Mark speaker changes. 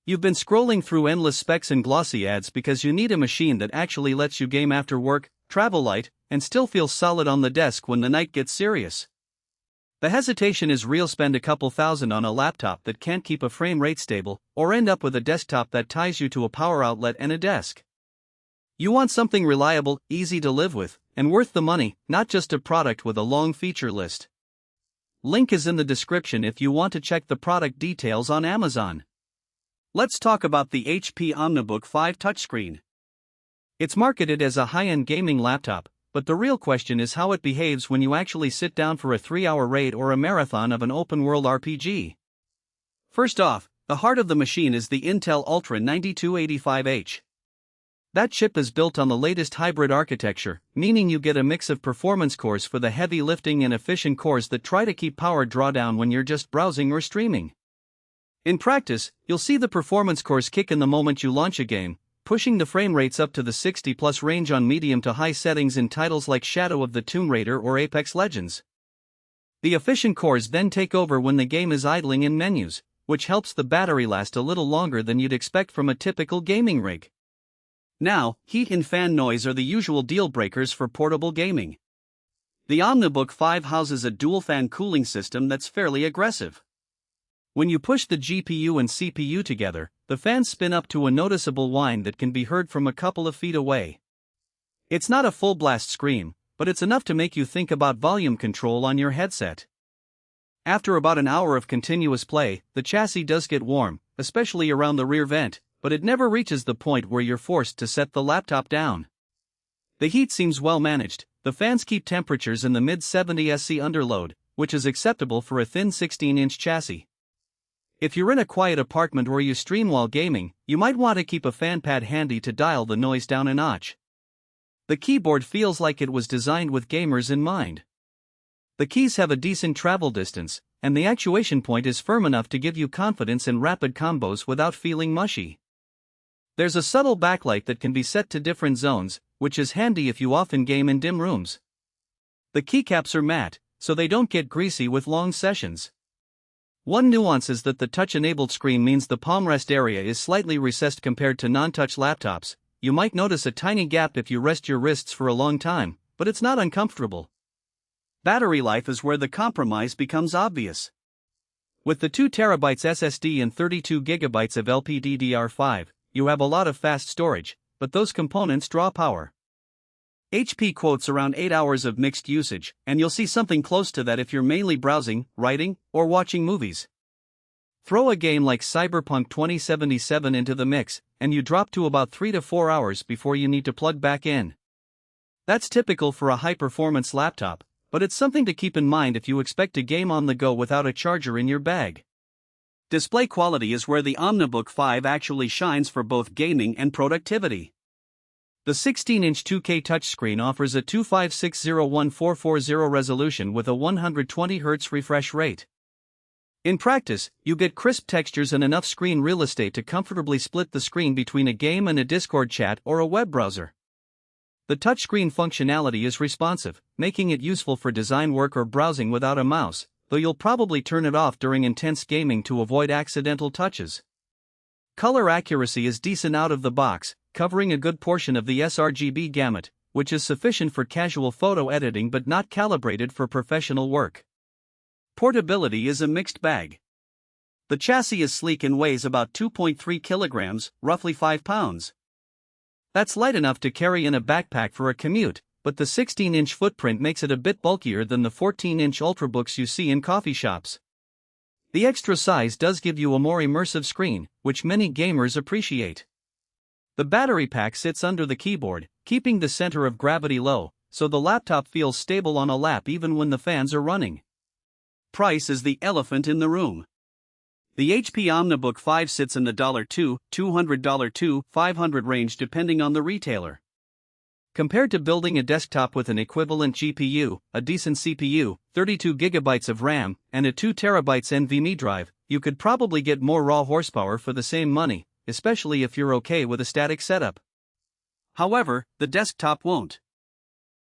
Speaker 1: You've been scrolling through endless specs and glossy ads because you need a machine that actually lets you game after work, travel light, and still feel solid on the desk when the night gets serious. The hesitation is real. Spend a couple thousand on a laptop that can't keep a frame rate stable, or end up with a desktop that ties you to a power outlet and a desk. You want something reliable, easy to live with, and worth the money, not just a product with a long feature list. Link is in the description if you want to check the product details on Amazon. Let's talk about the HP OmniBook 5 touchscreen. It's marketed as a high-end gaming laptop, but the real question is how it behaves when you actually sit down for a 3-hour raid or a marathon of an open-world RPG. First off, the heart of the machine is the Intel Ultra 9285H. That chip is built on the latest hybrid architecture, meaning you get a mix of performance cores for the heavy lifting and efficient cores that try to keep power drawdown when you're just browsing or streaming. In practice, you'll see the performance cores kick in the moment you launch a game, pushing the frame rates up to the 60+ range on medium to high settings in titles like Shadow of the Tomb Raider or Apex Legends. The efficient cores then take over when the game is idling in menus, which helps the battery last a little longer than you'd expect from a typical gaming rig. Now, heat and fan noise are the usual deal breakers for portable gaming. The OmniBook 5 houses a dual-fan cooling system that's fairly aggressive. When you push the GPU and CPU together, the fans spin up to a noticeable whine that can be heard from a couple of feet away. It's not a full-blast scream, but it's enough to make you think about volume control on your headset. After about an hour of continuous play, the chassis does get warm, especially around the rear vent, but it never reaches the point where you're forced to set the laptop down. The heat seems well managed. The fans keep temperatures in the mid-70s SC under load, which is acceptable for a thin 16-inch chassis. If you're in a quiet apartment or you stream while gaming, you might want to keep a fan pad handy to dial the noise down a notch. The keyboard feels like it was designed with gamers in mind. The keys have a decent travel distance, and the actuation point is firm enough to give you confidence in rapid combos without feeling mushy. There's a subtle backlight that can be set to different zones, which is handy if you often game in dim rooms. The keycaps are matte, so they don't get greasy with long sessions. One nuance is that the touch-enabled screen means the palm rest area is slightly recessed compared to non-touch laptops. You might notice a tiny gap if you rest your wrists for a long time, but it's not uncomfortable. Battery life is where the compromise becomes obvious. With the 2TB SSD and 32GB of LPDDR5, you have a lot of fast storage, but those components draw power. HP quotes around 8 hours of mixed usage, and you'll see something close to that if you're mainly browsing, writing, or watching movies. Throw a game like Cyberpunk 2077 into the mix, and you drop to about 3 to 4 hours before you need to plug back in. That's typical for a high-performance laptop, but it's something to keep in mind if you expect to game on the go without a charger in your bag. Display quality is where the OmniBook 5 actually shines for both gaming and productivity. The 16-inch 2K touchscreen offers a 2560x1440 resolution with a 120Hz refresh rate. In practice, you get crisp textures and enough screen real estate to comfortably split the screen between a game and a Discord chat or a web browser. The touchscreen functionality is responsive, making it useful for design work or browsing without a mouse, though you'll probably turn it off during intense gaming to avoid accidental touches. Color accuracy is decent out of the box, covering a good portion of the sRGB gamut, which is sufficient for casual photo editing but not calibrated for professional work. Portability is a mixed bag. The chassis is sleek and weighs about 2.3 kilograms, roughly 5 pounds. That's light enough to carry in a backpack for a commute, but the 16-inch footprint makes it a bit bulkier than the 14-inch Ultrabooks you see in coffee shops. The extra size does give you a more immersive screen, which many gamers appreciate. The battery pack sits under the keyboard, keeping the center of gravity low, so the laptop feels stable on a lap even when the fans are running. Price is the elephant in the room. The HP OmniBook 5 sits in the $200 to $500 range depending on the retailer. Compared to building a desktop with an equivalent GPU, a decent CPU, 32GB of RAM, and a 2TB NVMe drive, you could probably get more raw horsepower for the same money, especially if you're okay with a static setup. However, the desktop won't.